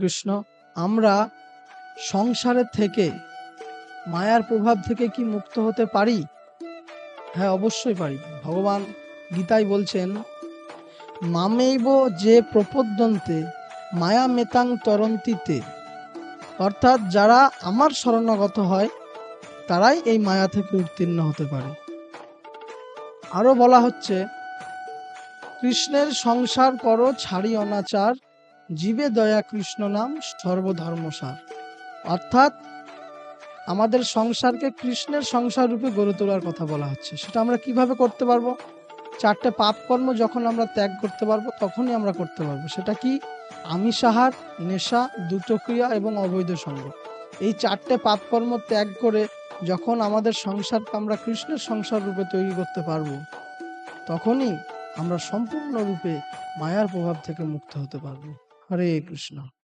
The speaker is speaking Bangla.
কৃষ্ণ, আমরা সংসারের থেকে মায়ার প্রভাব থেকে কি মুক্ত হতে পারি? হ্যাঁ, অবশ্যই পারি। ভগবান গীতায় বলছেন, মামেইব যে প্রপদ্যন্তে মায়া মেতাং তরন্তিতে, অর্থাৎ যারা আমার শরণাগত হয় তারাই এই মায়া থেকে উত্তীর্ণ হতে পারে। আরো বলা হচ্ছে, কৃষ্ণের সংসার করো ছাড়ি অনাচার, জীবে দয়া কৃষ্ণ নাম সর্বধর্মসার। অর্থাৎ আমাদের সংসারকে কৃষ্ণের সংসার রূপে গড়ে তোলার কথা বলা হচ্ছে। সেটা আমরা কিভাবে করতে পারবো? চারটে পাপ কর্ম যখন আমরা ত্যাগ করতে পারবো তখনই আমরা করতে পারবো। সেটা কি? আমিষাহার, নেশা, দ্রুতক্রিয়া এবং অবৈধ সঙ্গ। এই চারটে পাপ কর্ম ত্যাগ করে যখন আমাদের সংসারকে আমরা কৃষ্ণের সংসার রূপে তৈরি করতে পারবো, তখনই আমরা সম্পূর্ণরূপে মায়ার প্রভাব থেকে মুক্ত হতে পারবো। হরে কৃষ্ণ।